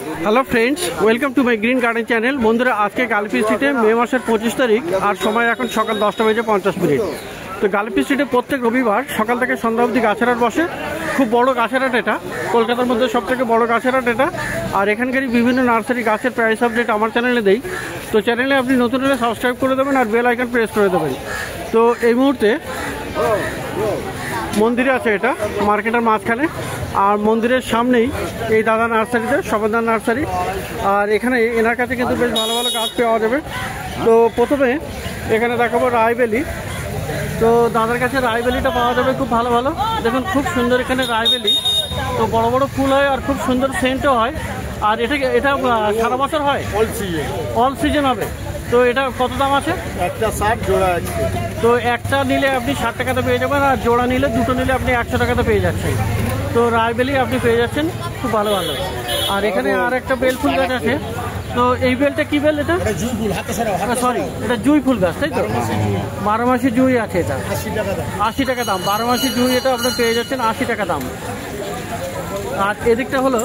Hello friends welcome to my green garden channel बंधुरा आज के गालपी स्ट्रीटे मे मासेर 25 तारीख और समय এখন সকাল 10টা বেজে 50 মিনিট। তো গালপি স্ট্রিটে প্রত্যেক রবিবার সকাল থেকে সন্ধ্যা অবধি গাছের হাট বসে। খুব বড় গাছের হাট এটা, কলকাতার মধ্যে সবথেকে বড় গাছের হাট এটা। আর এখানকারই বিভিন্ন নার্সারি গাছের প্রাইস আপডেট আমার চ্যানেলে দেই। তো চ্যানেলে আপনি নতুন হলে সাবস্ক্রাইব করে দেবেন আর বেল আইকন প্রেস করে দেবেন। তো এই মুহূর্তে মন্দিরে আছে এটা মার্কেটের মাঝখানে, আর মন্দিরের সামনেই এই দাদা নার্সারিতে শোভাদার নার্সারি। আর এখানে এনার কাছে কিন্তু বেশ ভালো ভালো গাছ পাওয়া যাবে। তো প্রথমে এখানে দেখাবো রায়বেলি। তো দাদার কাছে রায়বেলিটা পাওয়া যাবে খুব ভালো ভালো। দেখুন খুব সুন্দর এখানে রায়বেলি, তো বড় বড় ফুল হয় আর খুব সুন্দর সেন্টও হয়। আর এটা সারা বছর হয়, অল সিজন হবে। তো এটা কত দাম আছে? একটা 60 জোড়া আছে। তো একটা নিলে আপনি 60 টাকাতে পেয়ে যাবেন, আর জোড়া নিলে দুটো নিলে আপনি 100 টাকাতে পেয়ে যাচ্ছেন। তো রায়বেলি আপনি পেয়ে যাচ্ছেন খুব ভালো ভালো। আর এখানে আর একটা বেল ফুল গাছ আছে। তো এই বেলটা কি বেল? এটা সরি, এটা জুঁই ফুল গাছ, তাই তো? 12 মাসি জুঁই আছে, এটা 80 টাকা দাম। 12 মাসি জুঁই এটা আপনি পেয়ে যাচ্ছেন 80 টাকা দাম। আর এদিকটা হলো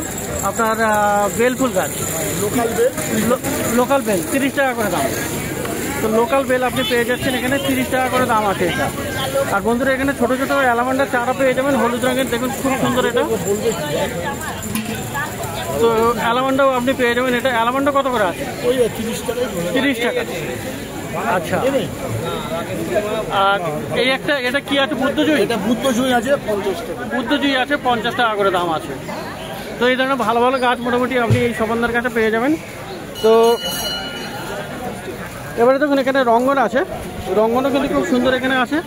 আপনার বেল ফুল গাছ, লোকাল বেল 30 টাকা করে দাম। তো লোকাল বেল আপনি পেয়ে যাচ্ছেন এখানে 30 টাকা করে দাম আছে এটা। আর বন্ধুরা এখানে ছোটো ছোটো অ্যালামান্ডার চারা পেয়ে যাবেন হলুদ রঙের, দেখুন খুব সুন্দর এটা। তো অ্যালামান্ডাও আপনি পেয়ে যাবেন। এটা অ্যালামান্ডা কত করে আছে? 30 টাকা। আচ্ছা, আর এই একটা এটা কি আছে? বুদ্ধজুঁই। এটা বুদ্ধজুঁই আছে 50 টাকা। বুদ্ধজুঁই আছে 50 টাকা করে দাম আছে। তো এই ধরনের ভালো ভালো গাছ মোটামুটি আপনি এই শোভাদার কাছে পেয়ে যাবেন। তো এবারে দেখুন এখানে রঙ্গন আছে, রঙ্গনও কিন্তু খুব সুন্দর এখানে আছে।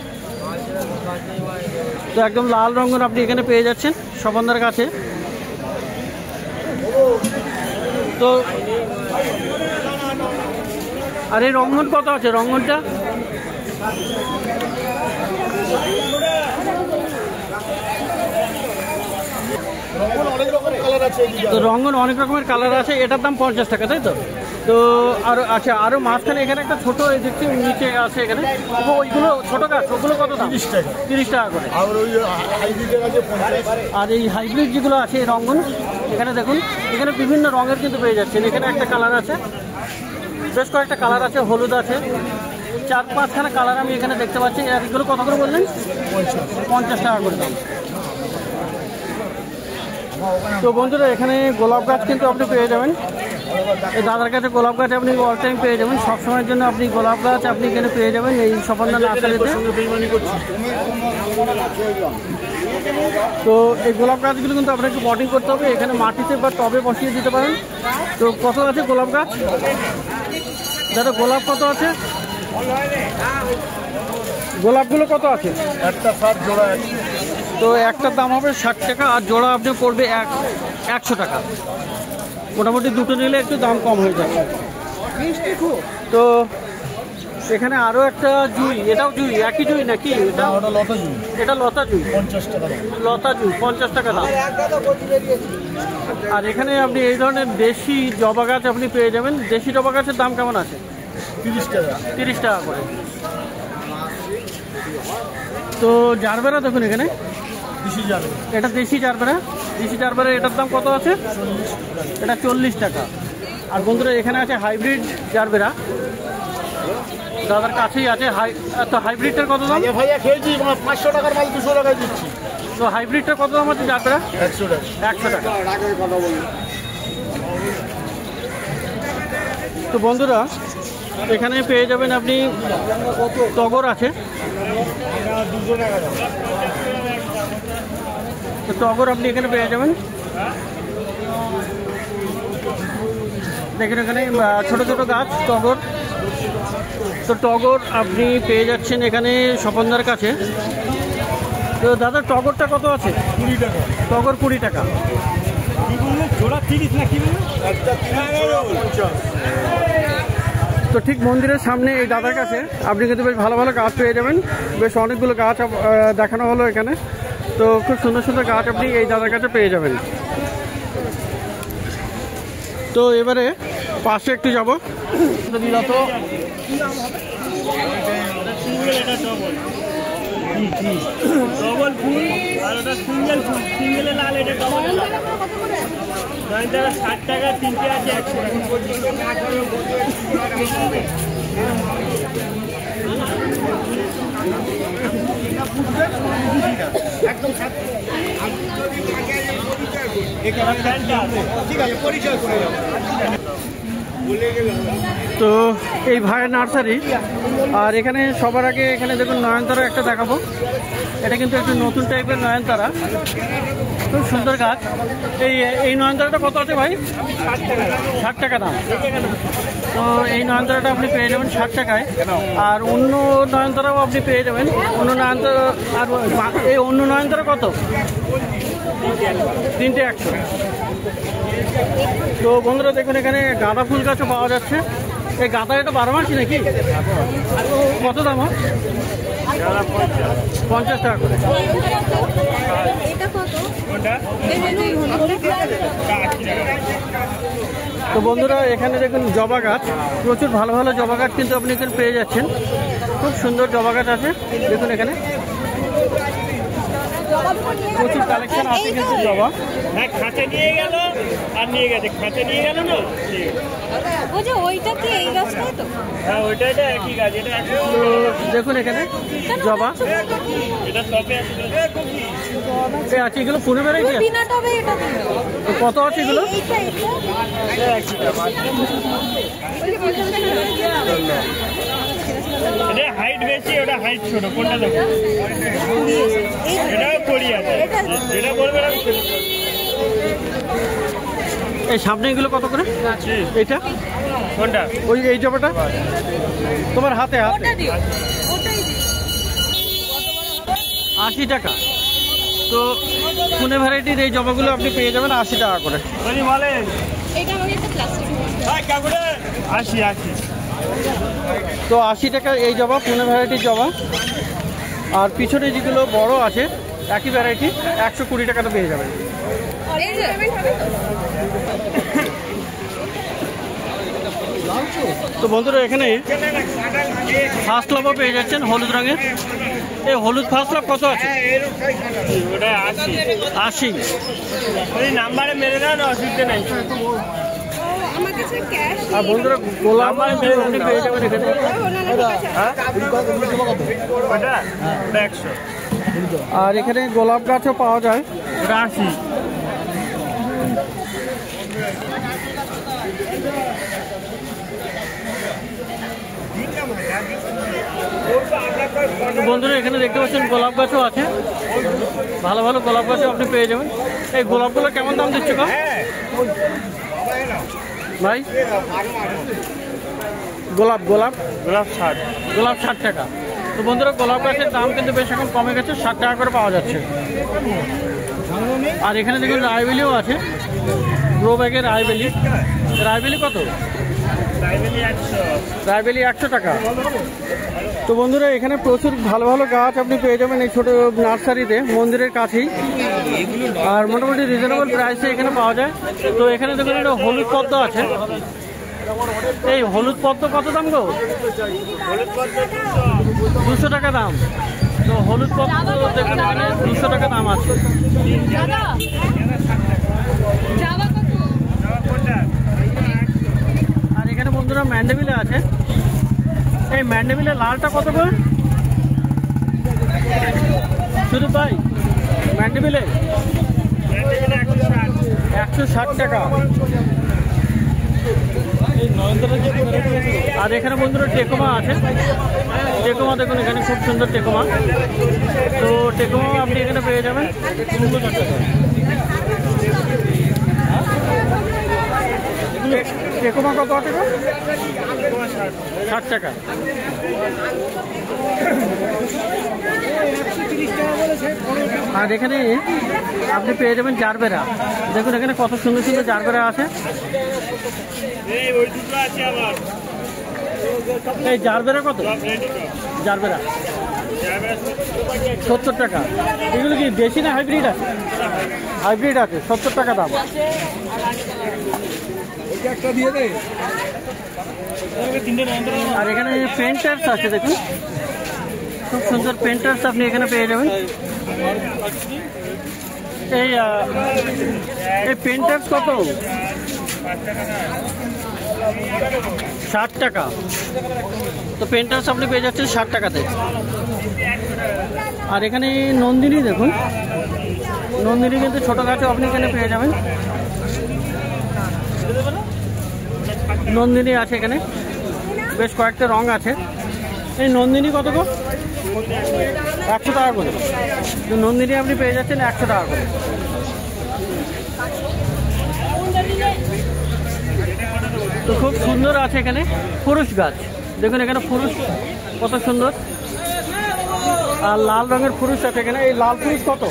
তো একদম লাল রঙ্গন আপনি এখানে পেয়ে যাচ্ছেন শোভাদার কাছে। তো আর এই রঙ্গন কত আছে? রঙ্গনটা তো রঙ্গন অনেক রকমের কালার আছে। এটার দাম 50 টাকা, তাই তো? তো আর আচ্ছা, আরও মাঝখানে এখানে একটা ছোটো দেখছি নিচে আছে এখানে, ওইগুলো ছোটো গাছ, ওগুলো কত দাম? 30 টাকা করে। আর এই হাইব্রিড যেগুলো আছে রঙ্গন এখানে দেখুন, এখানে বিভিন্ন রঙের কিন্তু পেয়ে যাচ্ছেন। এখানে একটা কালার আছে, বেশ কয়েকটা কালার আছে, হলুদ আছে, 4-5খানা কালার আমি এখানে দেখতে পাচ্ছি। আর এগুলো কত করে বললেন? 50 টাকা করে দাম। তো বন্ধুরা এখানে গোলাপ গাছ কিন্তু আপনি পেয়ে যাবেন। এই দাদার কাছে গোলাপ গাছ আপনি অল টাইম পেয়ে যাবেন, সবসময়ের জন্য আপনি গোলাপ গাছ আপনি এখানে পেয়ে যাবেন এই শোভাদার নার্সারিতে। তো এই গোলাপ গাছগুলো কিন্তু আপনাকে পটিং করতে হবে, এখানে মাটিতে বা টবে বসিয়ে দিতে পারেন। তো কত আছে গোলাপ গাছ? দাদা গোলাপ কত আছে? গোলাপগুলো কত আছে? একটা 60 জোড়া আছে। তো একটার দাম হবে 60 টাকা, আর জোড়া আপনি পড়বে 100 টাকা। মোটামুটি দুটো নিলে একটু দাম কম হয়ে যাবে। তো এখানে আরও একটা জুঁই, এটাও জুঁই, একই জুঁই নাকি? এটা লতা জুঁই। এটা লতা জুঁই 50 টাকা। লতা জুঁই 50 টাকা দাম। আর এখানে আপনি এই ধরনের দেশি জবা গাছ আপনি পেয়ে যাবেন। দেশি জবা গাছের দাম কেমন আছে? 30 টাকা। 30 টাকা করে। তো জারবেরা দেখুন এখানে, এটা দেশি জারবেরা, দেশি জারবেরা এটার দাম কত আছে? এটা 40 টাকা। আর বন্ধুরা এখানে আছে হাইব্রিড জারবেরা, দাদার কাছেই আছে। তো হাইব্রিডটার কত দাম? ভাইয়া খেয়েছি 500 টাকার মাল 200 টাকায় দিচ্ছি। তো হাইব্রিডটার কত দাম আছে জারবেরা? 100 টাকা। 100 টাকা। তো বন্ধুরা এখানে পেয়ে যাবেন আপনি টগর আছে, 200 টাকা দাম। তো টগর আপনি এখানে পেয়ে যাবেন। দেখেন এখানে ছোট ছোট গাছ টগর। তো টগর আপনি পেয়ে যাচ্ছেন এখানে শোভাদার কাছে। তো দাদা টগরটা কত আছে? 20 টাকা। টগর 20 টাকা। জোড়া 30 না কি বলুন? একটা 50। তো ঠিক মন্দিরের সামনে এই দাদার কাছে আপনি কিন্তু বেশ ভালো ভালো গাছ পেয়ে যাবেন। বেশ অনেকগুলো গাছ দেখানো হলো এখানে। তো খুব সুন্দর সুন্দর গাছ আপনি এই দাদার কাছে পেয়ে যাবেন। তো এবারে পাশে একটু যাবো। ডবল ফুল আর ওটা সিঙ্গেল ফুল, সিঙ্গেলে লাল, এটা ডবল। নয়নতারা 60 টাকা, তিনটে আছে 100 তো এই ভাইয়ের নার্সারি। আর এখানে সবার আগে এখানে দেখুন নয়নতারা একটা দেখাবো। এটা কিন্তু একটু নতুন টাইপের নয়নতারা, খুব সুন্দর গাছ। এই নয়নতারাটা কত আছে ভাই? 60 টাকা দাম। তো এই নয়নতারাটা আপনি পেয়ে যাবেন 60 টাকায়। আর অন্য নয়নতারাও আপনি পেয়ে যাবেন। অন্য নয়নতারা আর এই অন্য নয়নতারা কত? 3টে 100। তো বন্ধুরা দেখুন এখানে গাঁদা ফুল গাছও পাওয়া যাচ্ছে। এই গাঁদা এটা 12 মাসি নাকি? কত দাম? 50 টাকা করে। তো বন্ধুরা এখানে দেখুন জবা গাছ, প্রচুর ভালো ভালো জবা গাছ কিন্তু আপনি এখানে পেয়ে যাচ্ছেন। খুব সুন্দর জবা গাছ আছে দেখুন এখানে, প্রচুর কালেকশন আছে কিন্তু জবা। হ্যাঁ, খাতে নিয়ে গেল আর নিয়ে গেছে, খাতে নিয়ে গেল না। ওইটা কি এই গাছটাই তো? হ্যাঁ, ওইটা একই গাছ। এটা তো দেখুন এখানে জবা এটা টপে আছে। আছে, এগুলো পুরো ভ্যারাইটি আছে। কত আছে এগুলো? এটা হাইট বেশি, ওটা হাইট ছোট। কোনটা দেখো? এটাও পড়ি আছে, যেটা বলবে। এই সামনে এগুলো কত করে? এইটা কোনটা? ওই এই জবাটা তোমার হাতে হাতে 80 টাকা। তো পুনে ভ্যারাইটির এই জবাগুলো আপনি পেয়ে যাবেন 80 টাকা করে। বলেন 80। তো 80 টাকা এই জবা, পুনে ভ্যারাইটির জবা। আর পিছনে যেগুলো বড় আছে একই ভ্যারাইটি 120 টাকাতে পেয়ে যাবেন। তো বন্ধুরা এখানে ফার্স্ট লাভও পেয়ে যাচ্ছেন হলুদ রঙের। এই হলুদ ফার্স্ট লাভ কত আছে? ওটা 80। নাম্বারে মেরে না, অসুবিধা নেই। আর বন্ধুরা গোলাপ আপনি পেয়ে যাবেন এখানে। ওটা 100। আর এখানে গোলাপ গাছও পাওয়া যায়, ওটা 80। বন্ধুরা এখানে দেখতে পাচ্ছেন গোলাপ গাছও আছে, ভালো ভালো গোলাপ গাছও আপনি পেয়ে যাবেন। এই গোলাপগুলো কেমন দাম দিচ্ছে গো ভাই? গোলাপ 60 টাকা। তো বন্ধুরা গোলাপ গাছের দাম কিন্তু বেশ এখন কমে গেছে, 60 টাকা করে পাওয়া যাচ্ছে। আর এখানে দেখুন রায়বেলিও আছে, গ্রো ব্যাগের রায়বেলি কত? রায়বেলি 100 টাকা। তো বন্ধুরা এখানে প্রচুর ভালো ভালো গাছ আপনি পেয়ে যাবেন এই ছোট নার্সারিতে, মন্দিরের কাছেই। আর মোটামুটি রিজনেবল প্রাইসে এখানে পাওয়া যায়। তো এখানে দেখুন একটা হলুদ পদ্ম আছে। এই হলুদ পদ্ম কত দাম গো? 200 টাকা দাম। তো হলুদ পদ্ম দেখুন এখানে 200 টাকা দাম আছে। আর এখানে বন্ধুরা ম্যান্ডেভিলে আছে। এই ম্যান্ডেভিলে লালটা কত করে? শুধু তাই? ম্যান্ডেভিলে 160 টাকা। আর এখানে বন্ধুরা টেকোমা আছে। টেকোমা দেখুন এখানে খুব সুন্দর টেকোমা। তো টেকোমা আপনি এখানে পেয়ে যাবেন। টেকোমা কত টাকা? 60 টাকা। আর এখানে আপনি পেয়ে যাবেন জারবেরা। দেখুন এখানে কত সুন্দর সুন্দর জারবেরা আছে। এই জারবেরা কত? জারবেরা 70 টাকা। এগুলো কি দেশি না হাইব্রিড আছে? হাইব্রিড আছে, 70 টাকা দাম। আর এখানে পেন্টার্স আছে দেখুন, খুব সুন্দর পেন্টার্স আপনি এখানে পেয়ে যাবেন। এই পেন্টার্স কত? 60 টাকা। তো পেন্টার্স আপনি পেয়ে যাচ্ছেন 60 টাকাতে। আর এখানে নন্দিনী দেখুন, নন্দিনী কিন্তু ছোটো গাছও আপনি এখানে পেয়ে যাবেন। নন্দিনী আছে এখানে, বেশ কয়েকটা রং আছে। এই নন্দিনী কত গো? 100 টাকা করে। তো নন্দিনী আপনি পেয়ে যাচ্ছেন 100 টাকা করে। তো খুব সুন্দর আছে এখানে পুরুষ গাছ, দেখুন এখানে পুরুষ কত সুন্দর। আর লাল রঙের পুরুষ আছে এখানে। এই লাল পুরুষ কত?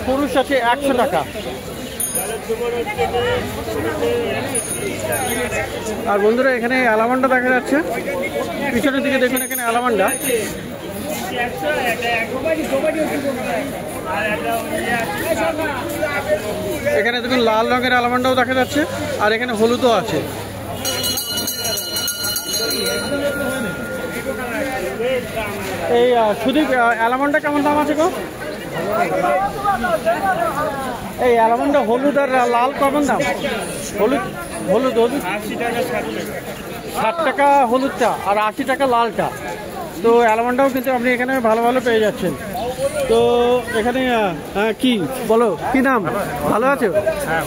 পুরুষ আছে 100 টাকা। আর বন্ধুরা এখানে অ্যালামান্ডা দেখা যাচ্ছে, পিছনের দিকে দেখুন এখানে অ্যালামান্ডা। এখানে দেখুন লাল রঙের অ্যালামান্ডাও দেখা যাচ্ছে, আর এখানে হলুদও আছে। এই শুধু অ্যালামান্ডা কেমন দাম আছে গো? এই অ্যালামান্ডা হলুদ আর লাল কেমন দাম? হলুদ হলুদ হলুদ 60 টাকা হলুদটা, আর 80 টাকা লালটা। তো অ্যালামান্ডাও কিন্তু আপনি এখানে ভালো ভালো পেয়ে যাচ্ছেন। তো এখানে কি বলো, কি নাম? ভালো আছো? হ্যাঁ।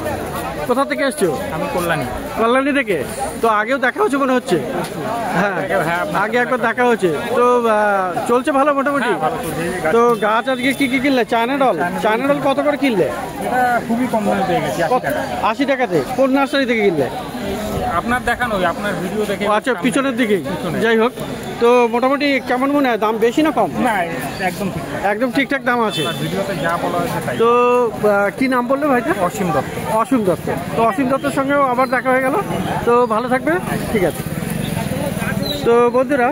কোথা থেকে এসছো? আমি কল্যাণী। কল্যাণী থেকে। তো আগেও দেখা হচ্ছে মনে হচ্ছে? হ্যাঁ, আগে একবার দেখা হচ্ছে। তো চলছে ভালো মোটামুটি? তো গাছ আজকে কি কি কিনলে? China doll. চায়না ডল কত করে কিনলে? এটা খুবই কম দামে পেয়ে গেছি, 80 টাকা। 80 টাকাতে? কোন নার্সারি থেকে কিনলে? আপনার দেখানো, আপনার ভিডিও দেখে। আচ্ছা, পিছনের দিকে। যাই হোক, তো মোটামুটি কেমন মনে হয়, দাম বেশি না কম? না, একদম ঠিক, একদম ঠিকঠাক দাম আছে। ভিডিওতে যা বলা হয়েছে তাই। তো কি নাম বললে ভাইটা? অসীম দত্ত। অসীম দত্ত। তো অসীম দত্তের সঙ্গেও আবার দেখা হয়ে গেল। তো ভালো থাকবে, ঠিক আছে। তো বন্ধুরা,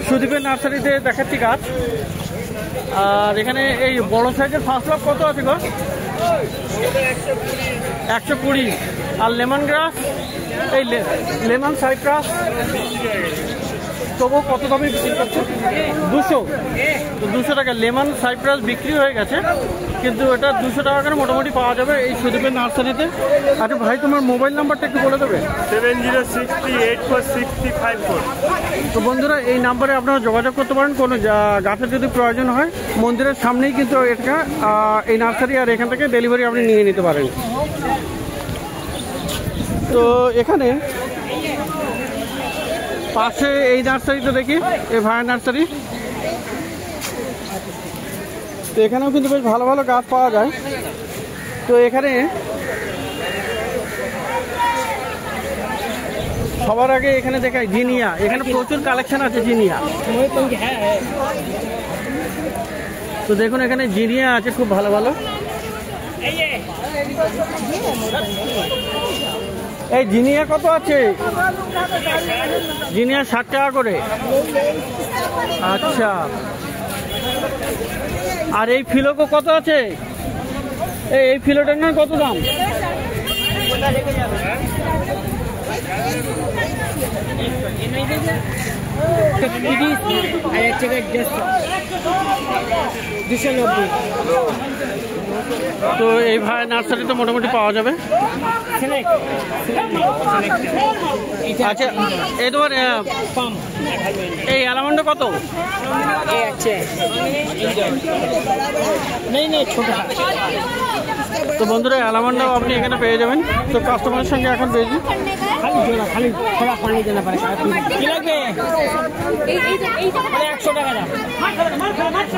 সুদীপের নার্সারিতে দেখাচ্ছি গাছ। আর এখানে এই বড় সাইজের ফার্স্ট লাভ কত আছে গো? 120। আর লেমন গ্রাস, এই লেমন সাইপ্রাস তবু কত দামে বিক্রি করছে? 200। তো 200 টাকা লেমন সাইপ্রাস বিক্রি হয়ে গেছে, কিন্তু এটা 200 টাকা করে মোটামুটি পাওয়া যাবে এই সুদীপের নার্সারিতে। আচ্ছা ভাই, তোমার মোবাইল নাম্বারটা একটু বলে দেবে? 7063846354। তো বন্ধুরা, এই নাম্বারে আপনারা যোগাযোগ করতে পারেন কোনো গাছের যদি প্রয়োজন হয়। মন্দিরের সামনেই কিন্তু এটা এই নার্সারি, আর এখান থেকে ডেলিভারি আপনি নিয়ে নিতে পারেন। তো এখানে পাশে এই নার্সারিটা দেখি, এই ভাইয়ের নার্সারি। তো এখানেও কিন্তু বেশ ভালো ভালো গাছ পাওয়া যায়। তো এখানে সবার আগে এখানে দেখায় জিনিয়া। এখানে প্রচুর কালেকশন আছে জিনিয়া। তো দেখুন এখানে জিনিয়া আছে খুব ভালো ভালো। এই জিনিয়া কত আছে? জিনিয়া 60 টাকা করে। আচ্ছা, আর এই ফিলোকো কত আছে? এই ফিলোটার না কত দাম? তো এই ভাই নার্সারিতে মোটামুটি পাওয়া যাবে। আচ্ছা, এই তোমার এই অ্যালামান্ডা কত? তো বন্ধুরা, অ্যালামান্ডাও আপনি এখানে পেয়ে যাবেন। তো কাস্টমারের সঙ্গে এখন পেয়েছি।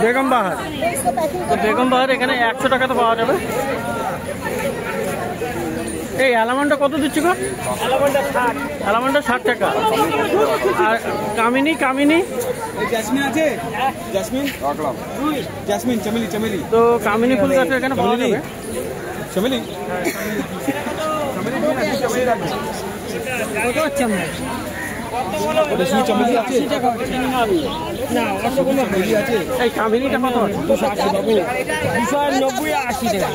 বেগম বাহার। তো বেগম বাহার এখানে 100 টাকাতে পাওয়া যাবে। এই অ্যালামান্ডা কত দিচ্ছি গো? অ্যালামান্ডা 60 টাকা। আর কামিনী জেসমিন আছে? জেসমিন, চমেলি। তো কামিনী ফুল গাছ এখানে পাওয়া যাবে। চমেলি এই কামিনীটা কত আছে? 290 80 টাকা।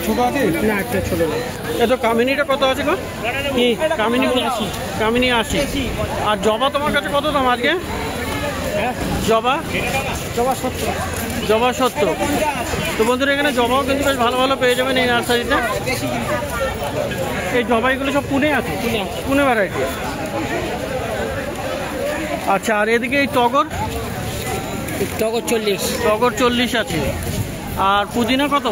ছোট আছে না, একটা ছোট না। এ তো কামিনীটা কত আছে গো? কি কামিনী 80। কামিনী 80। আর জবা তোমার কাছে কত দাম আজকে? জবা 70। জবা 70। তো বন্ধুরা এখানে জবাও কিন্তু বেশ ভালো ভালো পেয়ে যাবেন এই নার্সারিতে। এই জবাইগুলো সব পুনে আছে, পুনে ভ্যারাইটি। আচ্ছা, আর এদিকে এই টগর 40, টগর 40 আছে। আর পুদিনা কত?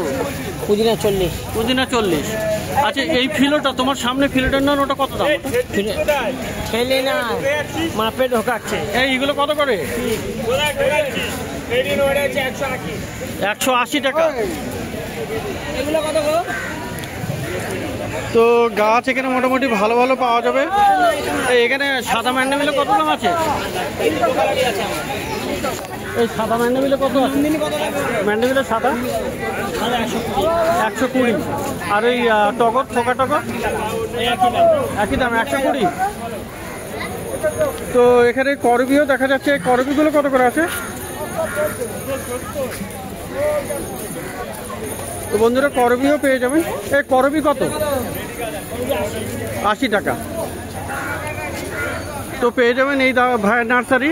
পুদিনা 40, পুদিনা 40। আচ্ছা, এই ফিলোটা তোমার সামনে ফিলোটার না, ওটা কত দাম? ফেলে না মাপে ঢোকাচ্ছে। এইগুলো কত করে? 180 টাকা। এগুলো কত গো? তো গাছ এখানে মোটামুটি ভালো ভালো পাওয়া যাবে। এখানে সাদা ম্যান্ডামিলে কত দাম আছে? এই সাদা ম্যান্ডামিলে কত আছে? ম্যান্ডামিলে সাদা 120। আর এই টগর থোকা টগর একই দাম 120। তো এখানে করবিও দেখা যাচ্ছে। করবিগুলো কত করে আছে? তো বন্ধুরা করবিও পেয়ে যাবেন। এই করবি কত? 80 টাকা। তো পেয়ে যাবেন এই ভাইয়ের নার্সারি।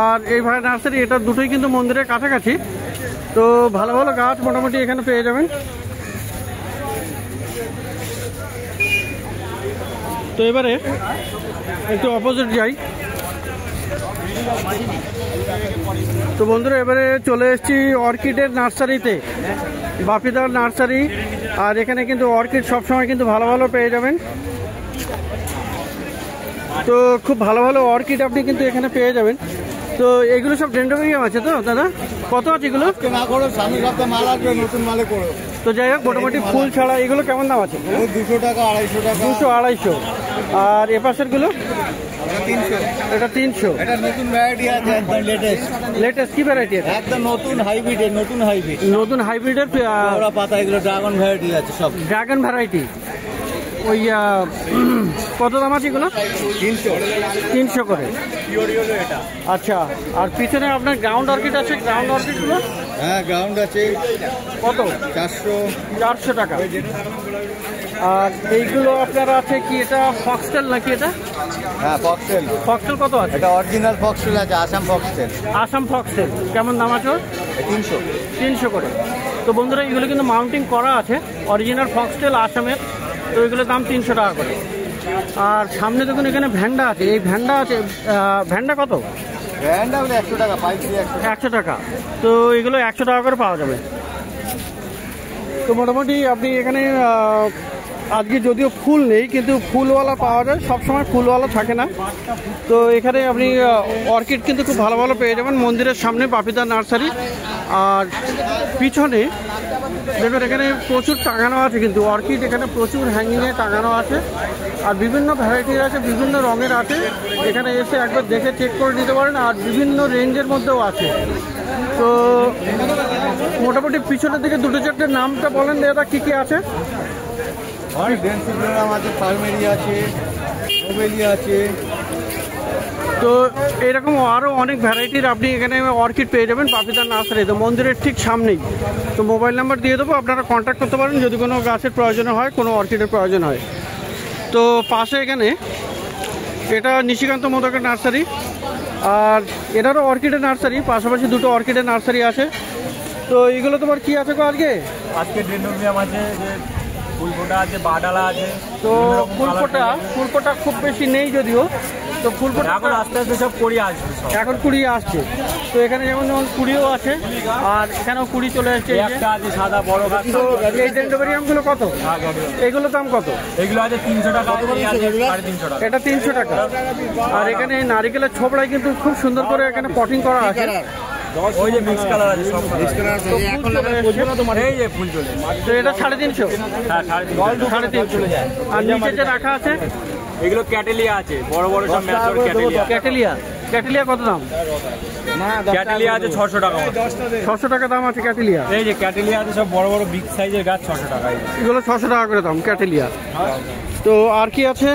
আর এই ভাইয়ের নার্সারি এটা দুটোই কিন্তু মন্দিরের কাছাকাছি। তো ভালো ভালো গাছ মোটামুটি এখানে পেয়ে যাবেন। তো এবারে একটু অপোজিট যাই। তো বন্ধুরা এবারে চলে এসেছি অর্কিডের নার্সারিতে, বাপিদার নার্সারি। আর এখানে কিন্তু অর্কিড সবসময় কিন্তু ভালো ভালো পেয়ে যাবেন। তো খুব ভালো ভালো অর্কিড আপনি কিন্তু এখানে পেয়ে যাবেন। তো এগুলো সব ডেন্ড্রোবিয়াম আছে তো দাদা? কত আছে এগুলো? না করো, সামনে সপ্তাহে মাল আসবে, নতুন মালে করো। তো যাই হোক, মোটামুটি ফুল ছাড়া এগুলো কেমন দাম আছে? 200 টাকা, 250 টাকা, 200, 250। আর এ পাশের গুলো? 300। এটা 300। এটা নতুন ভ্যারাইটি আছে, একদম লেটেস্ট। লেটেস্ট কি ভ্যারাইটি আছে? একদম নতুন হাইব্রিডের, নতুন হাইব্রিড। নতুন হাইব্রিডের ওরা পাতা, এগুলো ড্রাগন ভ্যারাইটি আছে সব। Dragon variety. ওই কত দাম আছে এগুলো? 300 করে। আচ্ছা, আর পিছনে আপনার গ্রাউন্ড অর্কিড আছে। গ্রাউন্ড অর্কিডগুলো? হ্যাঁ, গ্রাউন্ড আছে। কত? 400 টাকা। আর এইগুলো আপনার আছে কি? এটা ফক্সটেল নাকি এটা? হ্যাঁ, ফক্সটেল। ফক্সটেল কত আছে? এটা অরিজিনাল ফক্সটেল আছে, আসাম ফক্সটেল। আসাম ফক্সটেল কেমন দাম আছে? 300 করে। তো বন্ধুরা এগুলো কিন্তু মাউন্টিং করা আছে, অরিজিনাল ফক্সটেল আসামের। তো এগুলোর দাম 300 টাকা করে। আর সামনে দেখুন এখানে ভ্যান্ডা আছে। এই ভ্যান্ডা আছে। ভ্যান্ডা কত? ভ্যান্ডা 100 টাকা, 100 টাকা। তো এগুলো 100 টাকা করে পাওয়া যাবে। তো মোটামুটি আপনি এখানে আজকে যদিও ফুল নেই, কিন্তু ফুলওয়ালা পাওয়া যায়। সবসময় ফুলওয়ালা থাকে না। তো এখানে আপনি অর্কিড কিন্তু খুব ভালো ভালো পেয়ে যাবেন মন্দিরের সামনে, বাপিদার নার্সারি। আর পিছনে দেখুন এখানে প্রচুর টাঙানো আছে কিন্তু অর্কিড। এখানে প্রচুর হ্যাঙ্গিংয়ে টাঙানো আছে। আর বিভিন্ন ভ্যারাইটির আছে, বিভিন্ন রঙের আছে। এখানে এসে একবার দেখে চেক করে নিতে পারেন। আর বিভিন্ন রেঞ্জের মধ্যেও আছে। তো মোটামুটি পিছনের দিকে দুটো চারটে নামটা বলেন দাদা, কী কী আছে? ডেন্সিগ্রাম আছে, পালমেরিয়া আছে, নোবেলিয়া আছে। তো এরকম আরও অনেক ভ্যারাইটির আপনি এখানে অর্কিড পেয়ে যাবেন বাপিদার নার্সারি। তো মন্দিরের ঠিক সামনেই। তো মোবাইল নাম্বার দিয়ে দেবো, আপনারা কন্ট্যাক্ট করতে পারেন যদি কোনো গাছের প্রয়োজন হয়, কোনো অর্কিডের প্রয়োজন হয়। তো পাশে এখানে এটা নিশিকান্ত মোদকের নার্সারি। আর এটারও অর্কিডের নার্সারি, পাশাপাশি দুটো অর্কিডের নার্সারি আছে। তো এইগুলো তোমার কি আছে গো আজকে? আজকে ডেন্ড্রোবিয়াম আছে, ফুলফোটা আছে, বাডালা আছে। তো ফুলফোটা খুব বেশি নেই যদিও। তো ফুলফোটা এখন আস্তে আস্তে সব কুড়ি আসবে, এখন কুড়ি আসছে। তো এখানে যেমন কুড়িও আছে, আর এখানেও কুড়ি চলে আসছে। একটা আছে সাদা বড় গাছ। তো এই ডেন্ড্রোবিয়ামগুলো কত? এগুলো দাম কত? এগুলো আছে 300 টাকা, 350 টাকা। এটা 300 টাকা। আর এখানে নারিকেলের ছোবড়ায় কিন্তু খুব সুন্দর করে এখানে পটিং করা আছে। ওই যে মিক্স কালার আছে, সব মিক্স কালার আছে। এখন বলবো না তোমার, এই যে ফুল চলে। তো এটা 350। হ্যাঁ, 350 চলে যায়। আর নিচে যে রাখা আছে এগুলো ক্যাটেলিয়া আছে, বড় বড় সব ম্যাচর ক্যাটেলিয়া। ক্যাটেলিয়া কত দাম? ক্যাটেলিয়া আছে 600 টাকা। 600 টাকা দাম আছে ক্যাটেলিয়া। এই যে ক্যাটেলিয়া আছে সব বড় বড় বিগ সাইজের গাছ, 600 টাকা। এগুলো 600 টাকা করে দাম ক্যাটেলিয়া। তো আর কি আছে?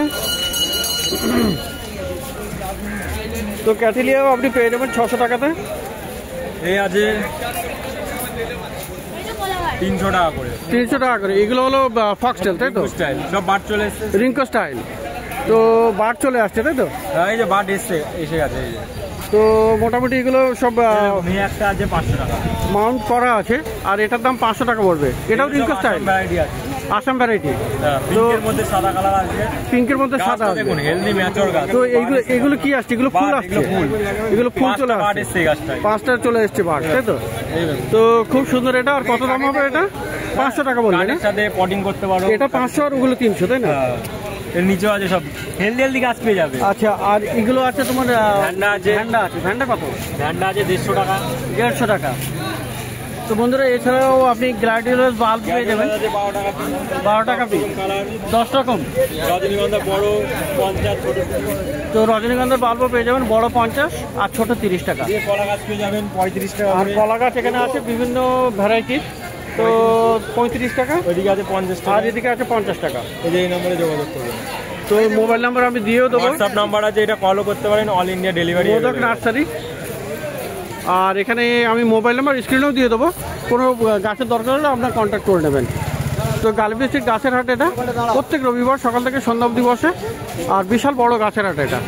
তো ক্যাটেলিয়াও আপনি পেয়ে যাবেন 600 টাকাতে। এই আছে 300 টাকা করে। 300 টাকা করে। এগুলো হলো ফক্সটেল, তাই তো? স্টাইল সব বাট চলে এসছে, রিঙ্কো স্টাইল। তো বাট চলে আসছে, তাই তো? এই যে বাট এসে গেছে। এই যে তো মোটামুটি এগুলো সব মেয়ে একটা আছে 500 টাকা। মাউন্ট করা আছে, আর এটার দাম 500 টাকা পড়বে। এটাও রিঙ্কো স্টাইল, আসাম ভ্যারাইটি। পিঙ্কের মধ্যে সাদা কালার আছে, পিঙ্কের মধ্যে সাদা আছে। দেখুন হেলদি ম্যাচিওর গাছ। তো এগুলো কি আসছে? এগুলো ফুল আসছে, এগুলো ফুল চলে আসছে। 5টা চলে এসছে বাঘ, তাই তো? তো খুব সুন্দর এটা। আর কত দাম হবে এটা? 500 টাকা বলবেন। এর সাথে পটিং করতে পারো। এটা 500 আর ওগুলো 300, তাই না? এর নিচেও আছে সব হেলদি গাছ পেয়ে যাবে। আচ্ছা, আর এগুলো আছে তোমার ভ্যান্ডা আছে। ভ্যান্ডা কত? ভ্যান্ডা আছে 150 টাকা। 150 টাকা। তো বন্ধুরা, এছাড়াও আপনি গ্ল্যাডিওলাস বাল্ব পেয়ে যাবেন 12 টাকা পিস, 10 রকম। রজনীগন্ধা বড় 50, ছোট। তো রজনীগন্ধার বাল্বও পেয়ে যাবেন, বড় 50 আর ছোট 30 টাকা। কলা গাছ পেয়ে যাবেন 35 টাকা। আর কলা গাছ এখানে আছে বিভিন্ন ভ্যারাইটির, তো 35 টাকা। ওইদিকে আছে 50 টাকা, আর এদিকে আছে 50 টাকা। এই নম্বরে যোগাযোগ করবেন। তো মোবাইল নাম্বার আমি দিয়েও দেবো, হোয়াটসঅ্যাপ নাম্বার আছে, এটা কলও করতে পারেন। All India delivery. Modak nursery. আর এখানে আমি মোবাইল নাম্বার স্ক্রিনেও দিয়ে দেবো, কোনো গাছের দরকার হলে আপনার কন্ট্যাক্ট করে নেবেন। তো গালিব ডিস্ট্রিক্ট গাছের হাট এটা প্রত্যেক রবিবার সকাল থেকে সন্ধ্যা অবধি বসে, আর বিশাল বড় গাছের হাট এটা।